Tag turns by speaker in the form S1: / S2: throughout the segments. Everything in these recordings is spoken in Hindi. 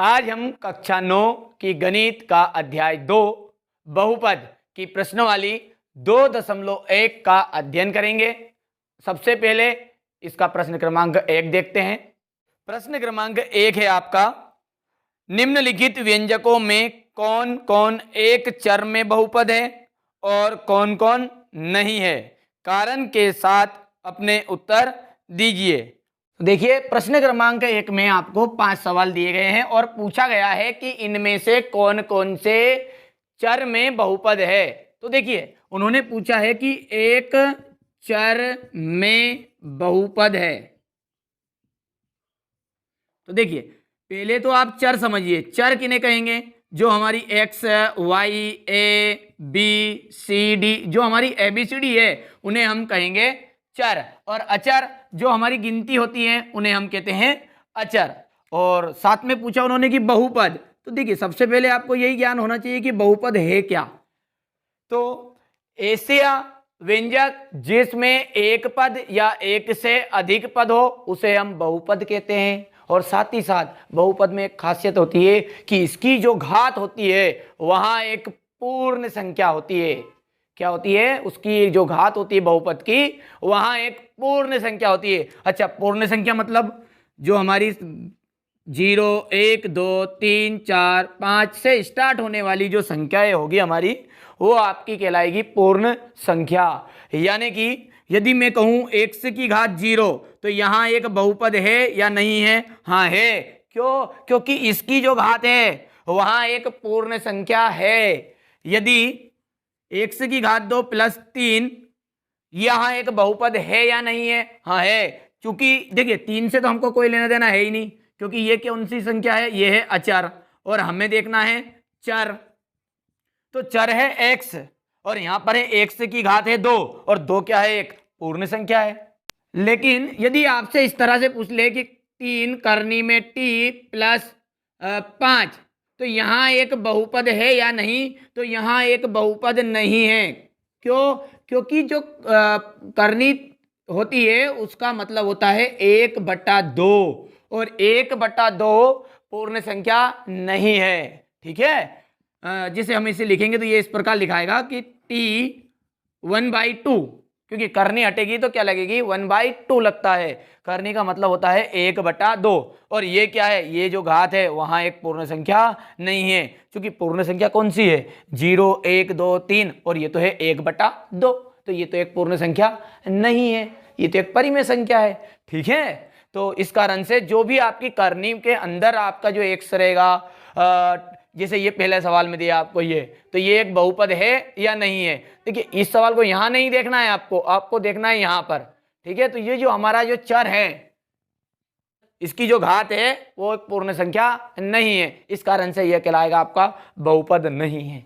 S1: आज हम कक्षा 9 की गणित का अध्याय 2 बहुपद की प्रश्नावली 2.1 का अध्ययन करेंगे। सबसे पहले इसका प्रश्न क्रमांक 1 देखते हैं। प्रश्न क्रमांक 1 है आपका, निम्नलिखित व्यंजकों में कौन कौन एक चर में बहुपद है और कौन कौन नहीं है, कारण के साथ अपने उत्तर दीजिए। देखिए, प्रश्न क्रमांक 1 में आपको 5 सवाल दिए गए हैं और पूछा गया है कि इनमें से कौन कौन से चर में बहुपद है। तो देखिए, उन्होंने पूछा है कि एक चर में बहुपद है। तो देखिए, पहले तो आप चर समझिए। चर किन्हें कहेंगे? जो हमारी x, y, a, b, c, d, जो हमारी ABCD है उन्हें हम कहेंगे चर। और अचर जो हमारी गिनती होती है उन्हें हम कहते हैं अचर। और साथ में पूछा उन्होंने कि बहुपद। तो देखिए, सबसे पहले आपको यही ज्ञान होना चाहिए कि बहुपद है क्या। तो ऐसे व्यंजक जिसमें एक पद या एक से अधिक पद हो उसे हम बहुपद कहते हैं। और साथ ही साथ बहुपद में एक खासियत होती है कि इसकी जो घात होती है वहां एक पूर्ण संख्या होती है। क्या होती है? उसकी जो घात होती है बहुपद की, वहां एक पूर्ण संख्या होती है। अच्छा, पूर्ण संख्या मतलब जो हमारी 0, 1, 2, 3, 4, 5 से स्टार्ट होने वाली जो संख्याएं होगी हमारी, वो आपकी कहलाएगी पूर्ण संख्या। यानी कि यदि मैं कहूं x की घात 0, तो यहां एक बहुपद है या नहीं है? हाँ है। क्यों? क्योंकि इसकी जो घात है वहां एक पूर्ण संख्या है। यदि x की घात 2 + 3, यहां एक बहुपद है या नहीं है? हाँ है। क्योंकि देखिए, 3 से तो हमको कोई लेना देना है ही नहीं, क्योंकि ये कौन सी संख्या है? ये है अचर और हमें देखना है चर। तो चर है x और यहां पर है x की घात है 2 और 2 क्या है? एक पूर्ण संख्या है। लेकिन यदि आपसे इस तरह से पूछ ले कि 3 करनी में t + 5, तो यहां एक बहुपद है या नहीं? तो यहां एक बहुपद नहीं है। क्यों? क्योंकि जो करनी होती है उसका मतलब होता है 1/2 और 1/2 पूर्ण संख्या नहीं है। ठीक है, जिसे हम इसे लिखेंगे तो ये इस प्रकार लिखाएगा कि t 1/2, क्योंकि करनी हटेगी तो क्या लगेगी? 1/2 लगता है। करनी का मतलब होता है 1/2 और ये क्या है? ये जो घात है वहां एक पूर्ण संख्या नहीं है, क्योंकि पूर्ण संख्या कौन सी है? 0, 1, 2, 3 और ये तो है 1/2। तो ये तो एक पूर्ण संख्या नहीं है, ये तो एक परिमेय संख्या है। ठीक है, तो इस कारण से जो भी आपकी करनी के अंदर आपका जो x रहेगा, जैसे ये पहले सवाल में दिया आपको ये, तो ये एक बहुपद है या नहीं है। देखिए, इस सवाल को यहां नहीं देखना है, आपको देखना है यहां पर। ठीक है, तो ये जो हमारा जो चर है इसकी जो घात है वो एक पूर्ण संख्या नहीं है, इस कारण से यह कहलाएगा आपका बहुपद नहीं है।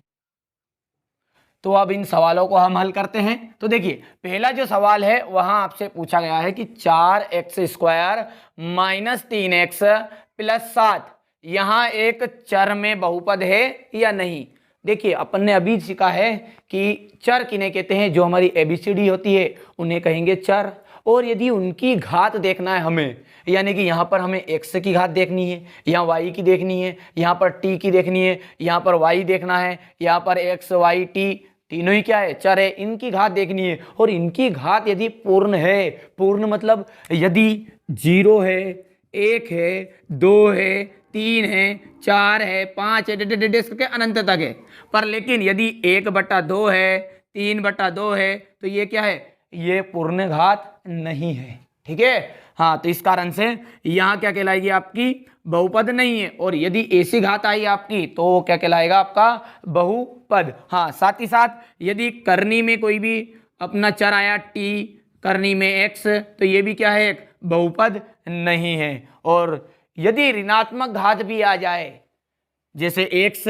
S1: तो अब इन सवालों को हम हल करते हैं। तो देखिए, पहला जो सवाल है वहां आपसे पूछा गया है कि 4x² - 3x + 7 यहां एक चर में बहुपद है या नहीं। देखिए, अपन ने अभी सीखा है कि चर किन्हें कहते हैं? जो हमारी ABCD होती है उन्हें कहेंगे चर। और यदि उनकी घात देखना है हमें, यानी कि यहाँ पर हमें x की घात देखनी है, यहाँ y की देखनी है, यहाँ पर t की देखनी है, यहाँ पर y देखना है, यहाँ पर x, y, t तीनों ही क्या है? चर है। इनकी घात देखनी है और इनकी घात यदि पूर्ण है, पूर्ण मतलब यदि 0 है, 1 है, 2 है, 3 है, 4 है, 5 है, करके अनंत तक है। पर लेकिन यदि 1/2 है, 3/2 है, तो ये क्या है? ये पूर्ण घात नहीं है। ठीक है, हाँ, तो इस कारण से यहाँ क्या कहलाएगी? आपकी बहुपद नहीं है। और यदि ऐसी घात आई आपकी तो क्या कहलाएगा? आपका बहुपद। हाँ, साथ ही साथ यदि करनी में कोई भी अपना चर आया t, करनी में x, तो ये भी क्या है? एक बहुपद नहीं है। और यदि ऋणात्मक घात भी आ जाए, जैसे x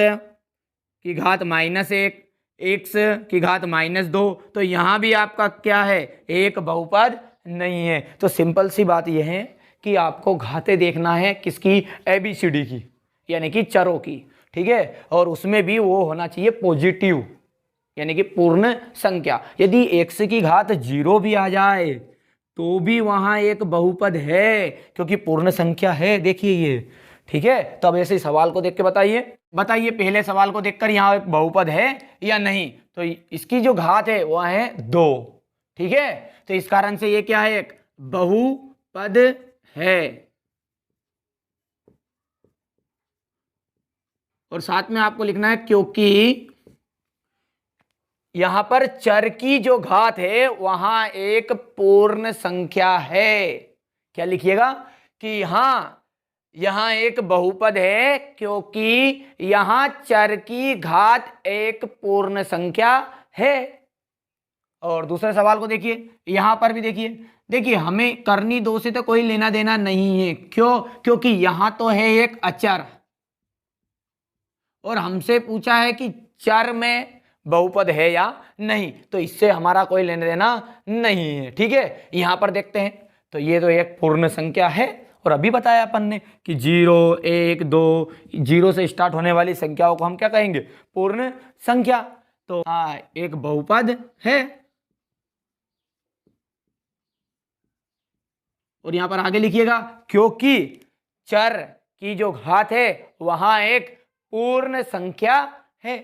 S1: की घात -1, x की घात -2, तो यहां भी आपका क्या है? एक बहुपद नहीं है। तो सिंपल सी बात यह है कि आपको घातें देखना है किसकी? ABCD की, यानी कि चरों की। ठीक है, और उसमें भी वो होना चाहिए पॉजिटिव, यानी कि पूर्ण संख्या। यदि x की घात 0 भी आ जाए तो भी वहां एक बहुपद है, क्योंकि पूर्ण संख्या है। देखिए ये ठीक है, तो अब ऐसे ही सवाल को देख के बताइए पहले सवाल को देखकर यहाँ एक बहुपद है या नहीं। तो इसकी जो घात है वह है 2। ठीक है, तो इस कारण से ये क्या है, एक बहुपद है। और साथ में आपको लिखना है क्योंकि यहां पर चर की जो घात है वहां एक पूर्ण संख्या है। क्या लिखिएगा कि हाँ यहां एक बहुपद है क्योंकि यहां चर की घात एक पूर्ण संख्या है। और दूसरे सवाल को देखिए, यहां पर भी देखिए हमें करनी 2 से तो कोई लेना देना नहीं है। क्यों? क्योंकि यहां तो है एक अचर और हमसे पूछा है कि चर में बहुपद है या नहीं, तो इससे हमारा कोई लेना देना नहीं है। ठीक है, यहां पर देखते हैं, तो ये तो एक पूर्ण संख्या है और अभी बताया अपन ने कि 0, 1, 2 0 से स्टार्ट होने वाली संख्याओं को हम क्या कहेंगे, पूर्ण संख्या। तो हाँ एक बहुपद है। और यहां पर आगे लिखिएगा क्योंकि चर की जो घात है वहां एक पूर्ण संख्या है।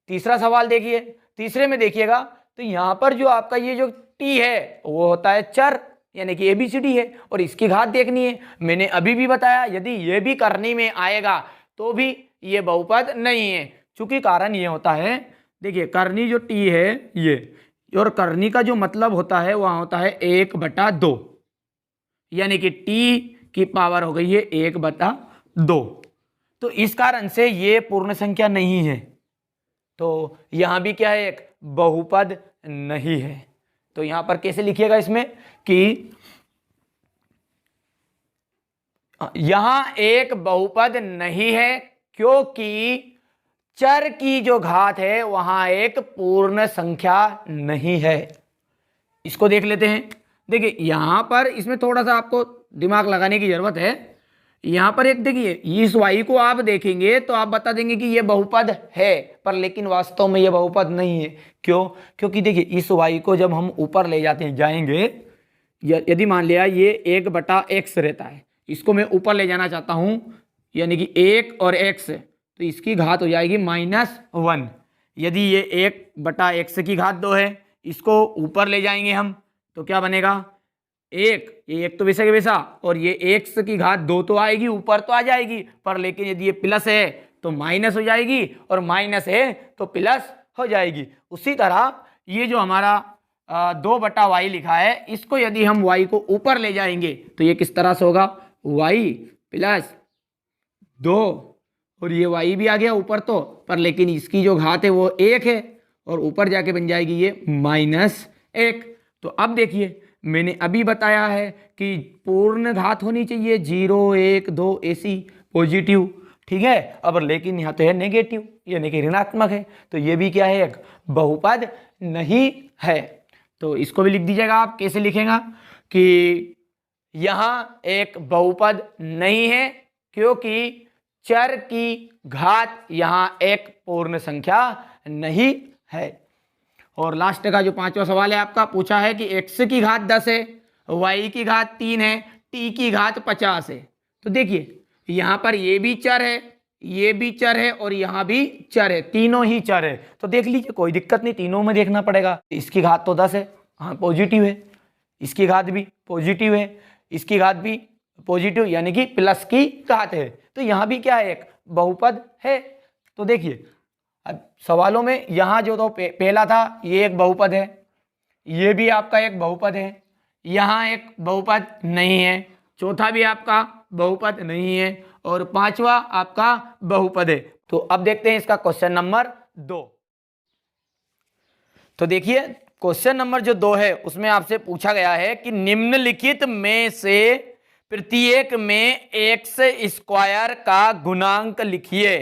S1: तीसरा सवाल देखिए, तीसरे में देखिएगा तो यहां पर जो आपका ये जो t है वो होता है चर यानी कि ABCD है और इसकी घात देखनी है। मैंने अभी भी बताया यदि ये भी करनी में आएगा तो भी ये बहुपद नहीं है, चूंकि कारण ये होता है, देखिए करनी जो t है ये, और करनी का जो मतलब होता है वहां होता है 1/2 यानी कि t की पावर हो गई है 1/2। तो इस कारण से ये पूर्ण संख्या नहीं है, तो यहां भी क्या है, एक बहुपद नहीं है। तो यहां पर कैसे लिखिएगा इसमें कि यहां एक बहुपद नहीं है क्योंकि चर की जो घात है वहां एक पूर्ण संख्या नहीं है। इसको देख लेते हैं। देखिए यहां पर इसमें थोड़ा सा आपको दिमाग लगाने की जरूरत है। यहां पर एक देखिए इस y को आप देखेंगे तो आप बता देंगे कि ये बहुपद है, पर लेकिन वास्तव में ये बहुपद नहीं है। क्यों? क्योंकि देखिए इस y को जब हम ऊपर ले जाएंगे, यदि मान लिया ये 1/x रहता है, इसको मैं ऊपर ले जाना चाहता हूं यानी कि 1 और x, तो इसकी घात हो जाएगी -1। यदि ये 1/x की घात 2 है, इसको ऊपर ले जाएंगे हम तो क्या बनेगा, एक तो वैसे के वैसा, और ये x की घात 2 तो आएगी, ऊपर तो आ जाएगी, पर लेकिन यदि ये प्लस है तो माइनस हो जाएगी और माइनस है तो प्लस हो जाएगी। उसी तरह ये जो हमारा 2/y लिखा है, इसको यदि हम y को ऊपर ले जाएंगे तो ये किस तरह से होगा, y + 2, और ये y भी आ गया ऊपर तो, पर लेकिन इसकी जो घात है वो 1 है और ऊपर जाके बन जाएगी ये -1। तो अब देखिए मैंने अभी बताया है कि पूर्ण घात होनी चाहिए 0, 1, 2 ऐसी पॉजिटिव। ठीक है, अब लेकिन यहाँ तो है नेगेटिव यानी कि ऋणात्मक है, तो ये भी क्या है, एक बहुपद नहीं है। तो इसको भी लिख दीजिएगा आप। कैसे लिखेगा कि यहाँ एक बहुपद नहीं है क्योंकि चर की घात यहाँ एक पूर्ण संख्या नहीं है। और लास्ट का जो 5वां सवाल है आपका, पूछा है कि x की घात 10 है, y की घात 3 है, t की घात 50 है। तो देखिए यहाँ पर ये भी चर है, ये भी चर है और यहाँ भी चर है, तीनों ही चर है। तो देख लीजिए कोई दिक्कत नहीं, तीनों में देखना पड़ेगा। इसकी घात तो 10 है, हाँ पॉजिटिव है, इसकी घात भी पॉजिटिव है, इसकी घात भी पॉजिटिव यानी कि प्लस की घात है, तो यहाँ भी क्या है, एक बहुपद है। तो देखिए अब सवालों में यहाँ जो तो पहला था ये एक बहुपद है, ये भी आपका एक बहुपद है, यहाँ एक बहुपद नहीं है, चौथा भी आपका बहुपद नहीं है और 5वां आपका बहुपद है। तो अब देखते हैं इसका क्वेश्चन नंबर 2। तो देखिए क्वेश्चन नंबर जो 2 है उसमें आपसे पूछा गया है कि निम्नलिखित में से प्रत्येक में x² का गुणांक लिखिए।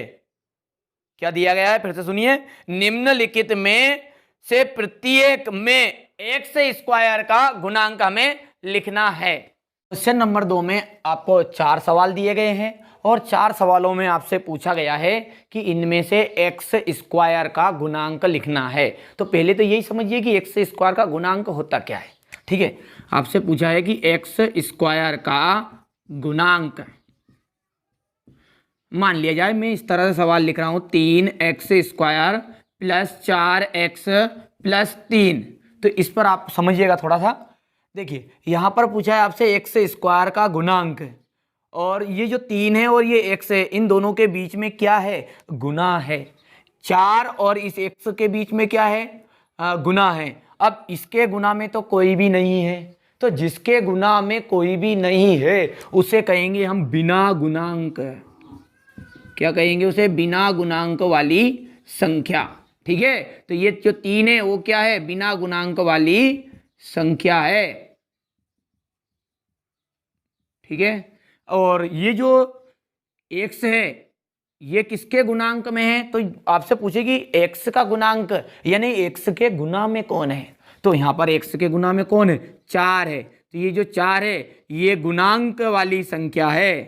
S1: क्या दिया गया है, फिर से सुनिए, निम्नलिखित में से प्रत्येक में x² का गुणांक हमें लिखना है। क्वेश्चन नंबर 2 में आपको 4 सवाल दिए गए हैं और 4 सवालों में आपसे पूछा गया है कि इनमें से x² का गुणांक लिखना है। तो पहले तो यही समझिए कि x² का गुणांक होता क्या है। ठीक है, आपसे पूछा है कि x² का गुणांक मान लिया जाए मैं इस तरह से सवाल लिख रहा हूँ 3x² प्लस 4x प्लस 3। तो इस पर आप समझिएगा थोड़ा सा। देखिए यहाँ पर पूछा है आपसे x² का गुणांक, और ये जो 3 है और ये x है, इन दोनों के बीच में क्या है? गुना है। 4 और इस x के बीच में क्या है? गुना है। अब इसके गुना में तो कोई भी नहीं है, तो जिसके गुना में कोई भी नहीं है उसे कहेंगे हम बिना गुणांक। क्या कहेंगे उसे? बिना गुणांक वाली संख्या। ठीक है, तो ये जो 3 है वो क्या है? बिना गुणांक वाली संख्या है। ठीक है, और ये जो x है ये किसके गुणांक में है? तो आपसे पूछेगी x का गुणांक, यानी x के गुना में कौन है। तो यहां पर x के गुना में कौन है? 4 है। तो ये जो 4 है ये गुणांक वाली संख्या है।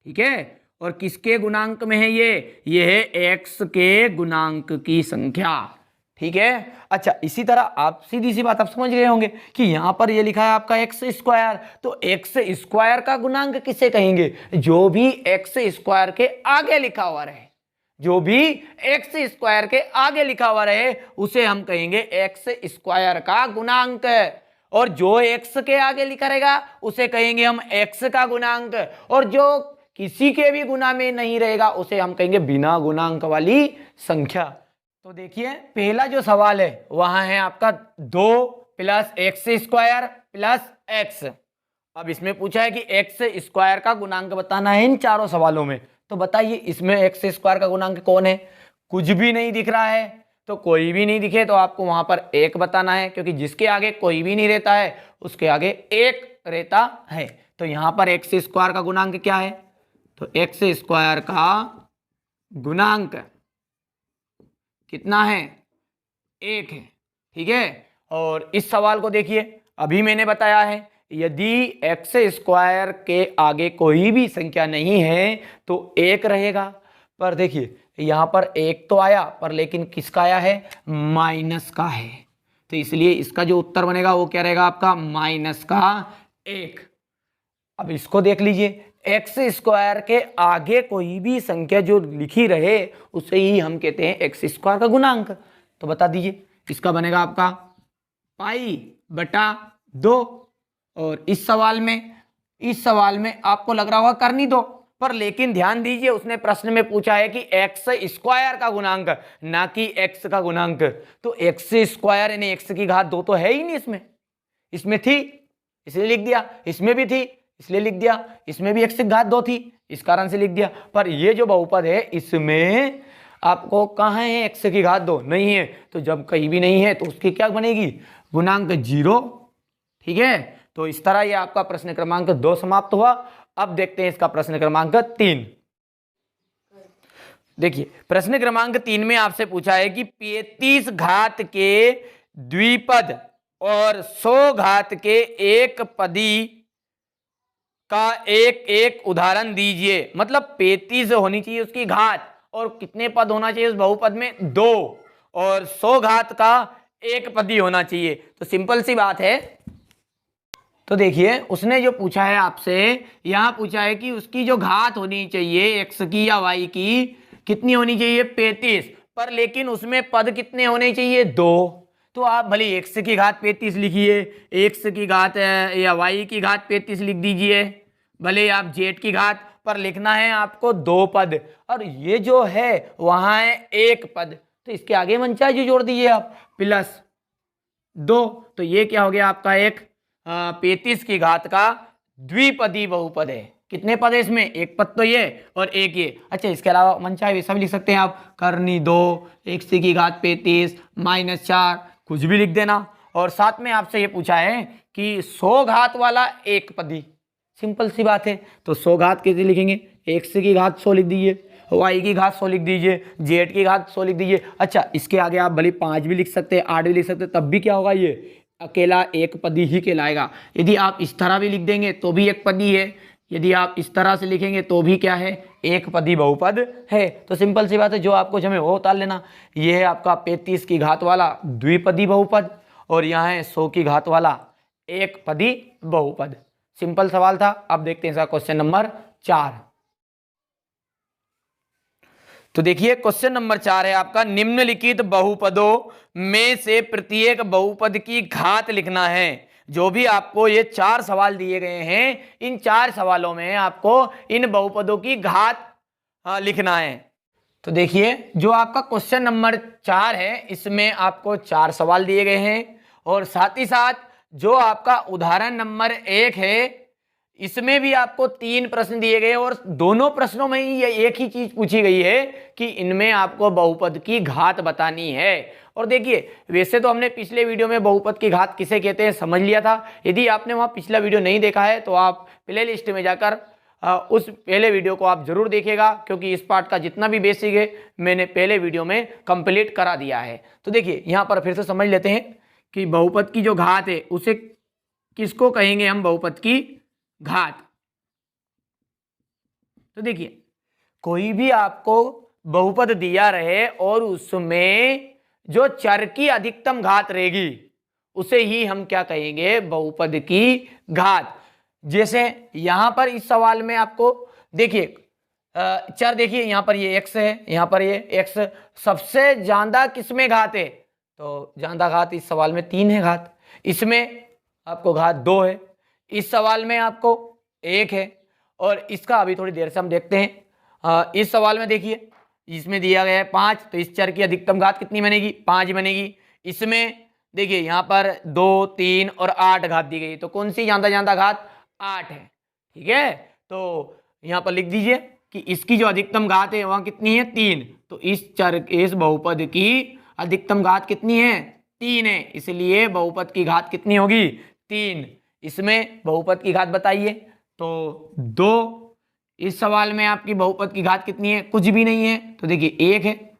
S1: ठीक है, और किसके गुणांक में है? ये है x के गुणांक की संख्या। ठीक है, अच्छा इसी तरह आप सीधी सी बात आप समझ गए होंगे कि यहां पर ये लिखा है आपका x², तो x² का गुणांक किसे कहेंगे? जो भी x² के आगे लिखा हुआ रहे, जो भी x² के आगे लिखा हुआ रहे उसे हम कहेंगे x² का गुणांक, और जो x के आगे लिखा रहेगा उसे कहेंगे हम x का गुणांक, और जो किसी के भी गुना में नहीं रहेगा उसे हम कहेंगे बिना गुणांक वाली संख्या। तो देखिए पहला जो सवाल है वहां है आपका 2 प्लस x² प्लस x। अब इसमें पूछा है कि x² का गुणांक बताना है इन चारों सवालों में। तो बताइए इसमें x² का गुणांक कौन है? कुछ भी नहीं दिख रहा है, तो कोई भी नहीं दिखे तो आपको वहां पर 1 बताना है, क्योंकि जिसके आगे कोई भी नहीं रहता है उसके आगे 1 रहता है। तो यहां पर x² का गुणांक क्या है? तो x² का गुणांक कितना है? 1 है। ठीक है, और इस सवाल को देखिए, अभी मैंने बताया है यदि x² के आगे कोई भी संख्या नहीं है तो 1 रहेगा। पर देखिए यहां पर 1 तो आया, पर लेकिन किसका आया है? माइनस का है। तो इसलिए इसका जो उत्तर बनेगा वो क्या रहेगा आपका? -1। अब इसको देख लीजिए, x² के आगे कोई भी संख्या जो लिखी रहे उसे ही हम कहते हैं x² का गुणांक। तो बता दीजिए, इसका बनेगा आपका π/2। और इस सवाल में आपको लग रहा होगा करनी दो, पर लेकिन ध्यान दीजिए उसने प्रश्न में पूछा है कि x² का गुणांक, ना कि x का गुणांक। तो x² यानी x की घात 2 तो है ही नहीं, इसमें थी इसलिए लिख दिया, इसमें भी थी इसलिए लिख दिया, इसमें भी x की घात 2 थी इस कारण से लिख दिया। पर ये जो बहुपद है इसमें आपको कहाँ है? x की घात 2 नहीं है, तो जब कहीं भी नहीं है तो उसकी क्या बनेगी? गुणांक 0। ठीक है, तो इस तरह ये आपका प्रश्न क्रमांक 2 समाप्त हुआ। अब देखते हैं इसका प्रश्न क्रमांक 3। देखिए प्रश्न क्रमांक 3 में आपसे पूछा है कि 35 घात के द्विपद और 100 घात के एक पदी का एक उदाहरण दीजिए। मतलब 35 होनी चाहिए उसकी घात, और कितने पद होना चाहिए उस बहुपद में? 2, और 100 घात का एक पदी होना चाहिए। तो सिंपल सी बात है। तो देखिए उसने जो पूछा है आपसे, यहां पूछा है कि उसकी जो घात होनी चाहिए x की या y की कितनी होनी चाहिए? 35, पर लेकिन उसमें पद कितने होने चाहिए? 2। तो आप भले x की घात 35 लिखिए, x की घात या y की घात 35 लिख दीजिए, भले आप z की घात, पर लिखना है आपको 2 पद, और ये जो है वहां है 1 पद। तो इसके आगे मनचाहे जो जोड़ दीजिए आप, +2। तो ये क्या हो गया आपका? 35 की घात का द्विपदी बहुपद है। कितने पद है इसमें? 1 पद तो ये और 1 ये। अच्छा इसके अलावा मनचाहे वैसा भी लिख सकते हैं आप, करनी 2, x की घात 35 -4, कुछ भी लिख देना। और साथ में आपसे ये पूछा है कि 100 घात वाला एक पदी, सिंपल सी बात है। तो 100 घात कैसे लिखेंगे? x की घात 100 लिख दीजिए, y की घात 100 लिख दीजिए, z की घात 100 लिख दीजिए। अच्छा इसके आगे आप भले 5 भी लिख सकते हैं, 8 भी लिख सकते हैं, तब भी क्या होगा? ये अकेला एक पदी ही कहलाएगा। यदि आप इस तरह भी लिख देंगे तो भी एक पदी है, यदि आप इस तरह से लिखेंगे तो भी क्या है? एक पदी बहुपद है। तो सिंपल सी बात है, जो आपको जमे वो उतार लेना। ये है आपका 35 की घात वाला द्विपदी बहुपद, और यहाँ है 100 की घात वाला एक पदी बहुपद। सिंपल सवाल था। अब देखते हैं इसका क्वेश्चन नंबर 4। तो देखिए क्वेश्चन नंबर 4 है आपका, निम्नलिखित बहुपदों में से प्रत्येक बहुपद की घात लिखना है। जो भी आपको ये 4 सवाल दिए गए हैं, इन 4 सवालों में आपको इन बहुपदों की घात लिखना है। तो देखिए जो आपका क्वेश्चन नंबर 4 है, इसमें आपको 4 सवाल दिए गए हैं और साथ ही साथ जो आपका उदाहरण नंबर 1 है, इसमें भी आपको 3 प्रश्न दिए गए और दोनों प्रश्नों में ही ये एक ही चीज पूछी गई है कि इनमें आपको बहुपद की घात बतानी है। और देखिए वैसे तो हमने पिछले वीडियो में बहुपद की घात किसे कहते हैं समझ लिया था। यदि आपने वहां पिछला वीडियो नहीं देखा है तो आप प्ले लिस्ट में जाकर उस पहले वीडियो को आप जरूर देखिएगा, क्योंकि इस पार्ट का जितना भी बेसिक है मैंने पहले वीडियो में कंप्लीट करा दिया है। तो देखिए यहां पर फिर से समझ लेते हैं कि बहुपद की जो घात है उसे किसको कहेंगे हम, बहुपद की घात। तो देखिए कोई भी आपको बहुपद दिया रहे और उसमें जो चर की अधिकतम घात रहेगी उसे ही हम क्या कहेंगे, बहुपद की घात। जैसे यहां पर इस सवाल में आपको देखिए चर, देखिए यहां पर ये x है, यहां पर ये x, सबसे ज्यादा किसमें घात है, तो ज्यादा घात इस सवाल में 3 है घात, इसमें आपको घात 2 है, इस सवाल में आपको 1 है और इसका अभी थोड़ी देर से हम देखते हैं। इस सवाल में देखिए इसमें दिया गया है 5, तो इस चर की अधिकतम घात कितनी बनेगी, 5 बनेगी। इसमें देखिए यहाँ पर 2, 3 और 8 घात दी गई, तो कौन सी ज्यादा घात, 8 है। ठीक है, तो यहाँ पर लिख दीजिए कि इसकी जो अधिकतम घात है वहां कितनी है, 3। तो इस बहुपद की अधिकतम घात कितनी है, 3 है, इसलिए बहुपद की घात कितनी होगी, 3। इसमें बहुपद की घात बताइए, तो 2। इस सवाल में आपकी बहुपद की घात कितनी है, कुछ भी नहीं है, तो देखिए 1 है।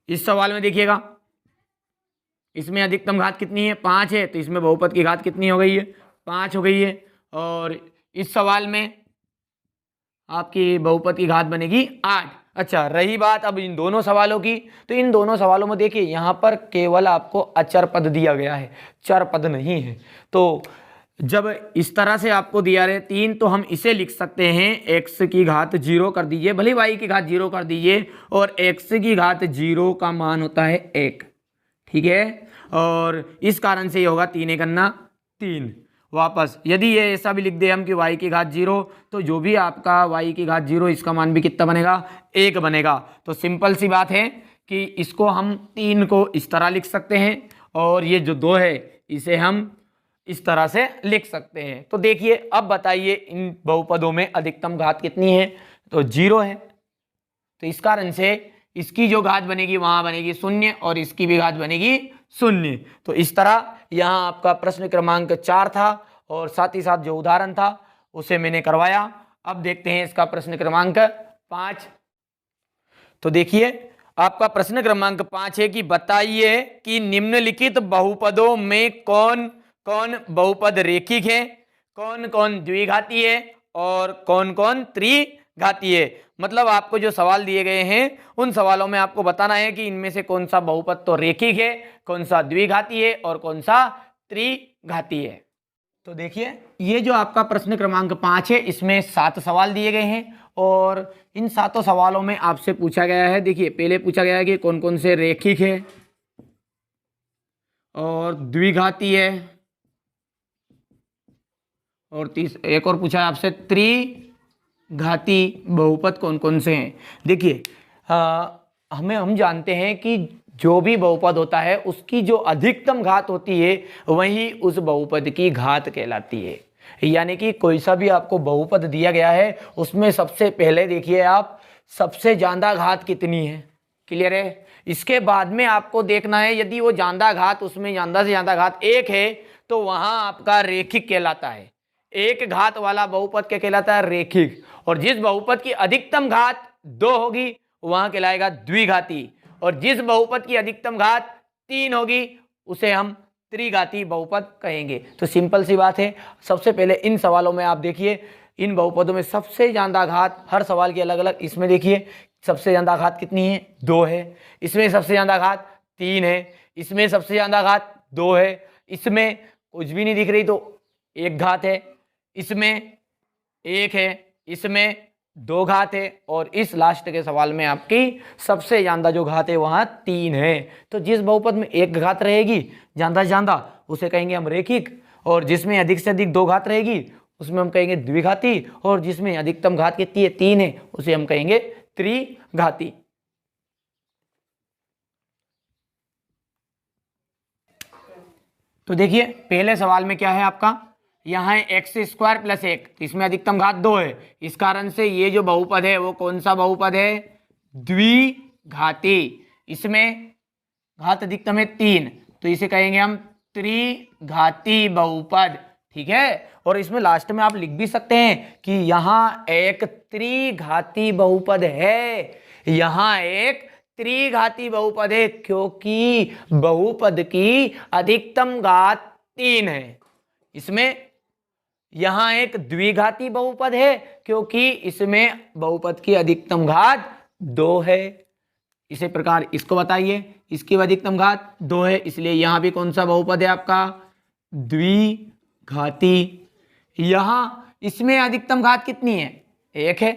S1: इस सवाल में देखिएगा इसमें अधिकतम घात कितनी है, 5 है, तो इसमें बहुपद की घात कितनी हो गई है, 5 हो गई है। और इस सवाल में आपकी बहुपद की घात बनेगी 8। अच्छा, रही बात अब इन दोनों सवालों की, तो इन दोनों सवालों में देखिए यहाँ पर केवल आपको अचर पद दिया गया है, चर पद नहीं है। तो जब इस तरह से आपको दिया रहे 3, तो हम इसे लिख सकते हैं x की घात 0 कर दीजिए, भले y की घात 0 कर दीजिए, और x की घात 0 का मान होता है 1। ठीक है, और इस कारण से ये होगा 3 1 3। वापस यदि ये ऐसा भी लिख दे हम कि y की घात 0, तो जो भी आपका y की घात 0 इसका मान भी कितना बनेगा, 1 बनेगा। तो सिंपल सी बात है कि इसको हम 3 को इस तरह लिख सकते हैं और ये जो 2 है इसे हम इस तरह से लिख सकते हैं। तो देखिए अब बताइए इन बहुपदों में अधिकतम घात कितनी है, तो 0 है, तो इस कारण से इसकी जो घात बनेगी वहां बनेगी 0 और इसकी भी घात बनेगी 0। तो इस तरह यहाँ आपका प्रश्न क्रमांक 4 था और साथ ही साथ जो उदाहरण था उसे मैंने करवाया। अब देखते हैं इसका प्रश्न क्रमांक 5। तो देखिए आपका प्रश्न क्रमांक 5 है कि बताइए कि निम्नलिखित बहुपदों में कौन कौन बहुपद रेखिक है, कौन कौन द्विघाती है और कौन कौन त्रिघाती है। मतलब आपको जो सवाल दिए गए हैं उन सवालों में आपको बताना है कि इनमें से कौन सा बहुपद तो रेखिक है, कौन सा द्विघाती है और कौन सा त्रिघाती है। तो देखिए ये जो आपका प्रश्न क्रमांक 5 है, इसमें 7 सवाल दिए गए हैं और इन 7 सवालों में आपसे पूछा गया है, देखिए पहले पूछा गया है कि कौन कौन से रेखिक है और द्विघाती है, और एक और पूछा है आपसे त्रिघाती बहुपद कौन कौन से हैं। देखिए हम जानते हैं कि जो भी बहुपद होता है उसकी जो अधिकतम घात होती है वही उस बहुपद की घात कहलाती है। यानी कि कोई सा भी आपको बहुपद दिया गया है उसमें सबसे पहले देखिए आप सबसे ज्यादा घात कितनी है, क्लियर है। इसके बाद में आपको देखना है यदि वो ज्यादा घात, उसमें ज्यादा से ज्यादा घात 1 है तो वहां आपका रेखिक कहलाता है। एक घात वाला बहुपद क्या कहलाता है, रेखिक। और जिस बहुपद की अधिकतम घात 2 होगी वहां कहलाएगा द्विघाती, और जिस बहुपद की अधिकतम घात 3 होगी उसे हम त्रिघाती बहुपद कहेंगे। तो सिंपल सी बात है। सबसे पहले इन सवालों में आप देखिए इन बहुपदों में सबसे ज्यादा घात, हर सवाल की अलग अलग, इसमें देखिए सबसे ज्यादा घात कितनी है, 2 है। इसमें सबसे ज्यादा घात 3 है। इसमें सबसे ज्यादा घात 2 है। इसमें कुछ भी नहीं दिख रही तो 1 घात है। इसमें 1 है, इसमें 2 घात है और इस लास्ट के सवाल में आपकी सबसे ज्यादा जो घात है वहां 3 है। तो जिस बहुपद में 1 घात रहेगी ज्यादा से ज्यादा उसे कहेंगे हम रेखिक, और जिसमें अधिक से अधिक 2 घात रहेगी उसमें हम कहेंगे द्विघाती, और जिसमें अधिकतम घात कितनी है 3 है उसे हम कहेंगे त्रिघाती। तो देखिए पहले सवाल में क्या है आपका, यहाँ है एक्स स्क्वायर प्लस 1, इसमें अधिकतम घात 2 है, इस कारण से ये जो बहुपद है वो कौन सा बहुपद है, द्विघाती। इसमें घात अधिकतम है 3, तो इसे कहेंगे हम त्रिघाती बहुपद, ठीक है। और इसमें लास्ट में आप लिख भी सकते हैं कि यहाँ एक त्रिघाती बहुपद है, यहाँ एक त्रिघाती बहुपद है, क्योंकि बहुपद की अधिकतम घात 3 है। इसमें यहां एक द्विघाती बहुपद है क्योंकि इसमें बहुपद की अधिकतम घात 2 है। इसी प्रकार इसको बताइए, इसकी अधिकतम घात 2 है, इसलिए यहां भी कौन सा बहुपद है आपका, द्विघाती। यहां इसमें अधिकतम घात कितनी है, 1 है,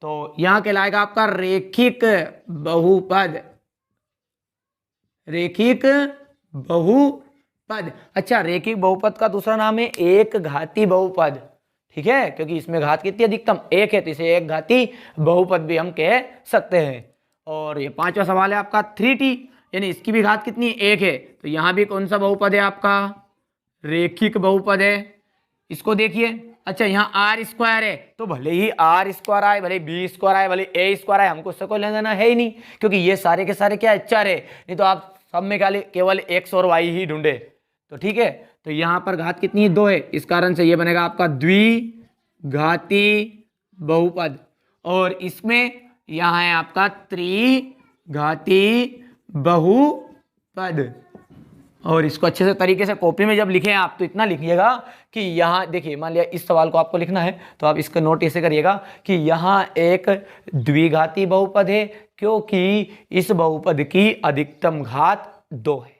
S1: तो यहां कहलाएगा आपका रेखिक बहुपद, रेखिक बहुपद। अच्छा, रेखिक बहुपद का दूसरा नाम है एक घाती बहुपद, ठीक है, क्योंकि इसमें घात कितनी अधिकतम 1 है, तो इसे एक घाती बहुपद भी हम कह सकते हैं। और ये 5वां सवाल है आपका 3t, यानी इसकी भी घात कितनी 1 है, तो यहाँ भी कौन सा बहुपद है आपका, रेखिक बहुपद है। इसको देखिए, अच्छा यहाँ आर स्क्वायर है, तो भले ही आर स्क्वायर आए, भले बी स्क्वायर आए, भले ए स्क्वायर आए, हमको उससे कोई लेना देना है ही नहीं, क्योंकि ये सारे के सारे क्या है, चर है। नहीं तो आप सब में केवल एक्स और वाई ही ढूंढे, तो ठीक है। तो यहाँ पर घात कितनी है, 2 है, इस कारण से ये बनेगा आपका द्विघाती बहुपद। और इसमें यहाँ है आपका त्रिघाती बहुपद। और इसको अच्छे से तरीके से कॉपी में जब लिखें आप, तो इतना लिखिएगा कि यहाँ देखिए, मान लिया इस सवाल को आपको लिखना है तो आप इसका नोट ऐसे करिएगा कि यहाँ एक द्विघाती बहुपद है क्योंकि इस बहुपद की अधिकतम घात 2 है।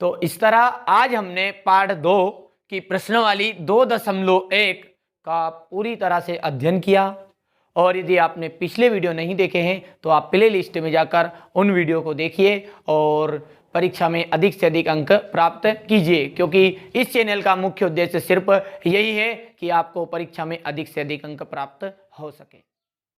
S1: तो इस तरह आज हमने पार्ट 2 की प्रश्नावली 2.1 का पूरी तरह से अध्ययन किया। और यदि आपने पिछले वीडियो नहीं देखे हैं तो आप प्ले लिस्ट में जाकर उन वीडियो को देखिए और परीक्षा में अधिक से अधिक अंक प्राप्त कीजिए, क्योंकि इस चैनल का मुख्य उद्देश्य सिर्फ यही है कि आपको परीक्षा में अधिक से अधिक अंक प्राप्त हो सके।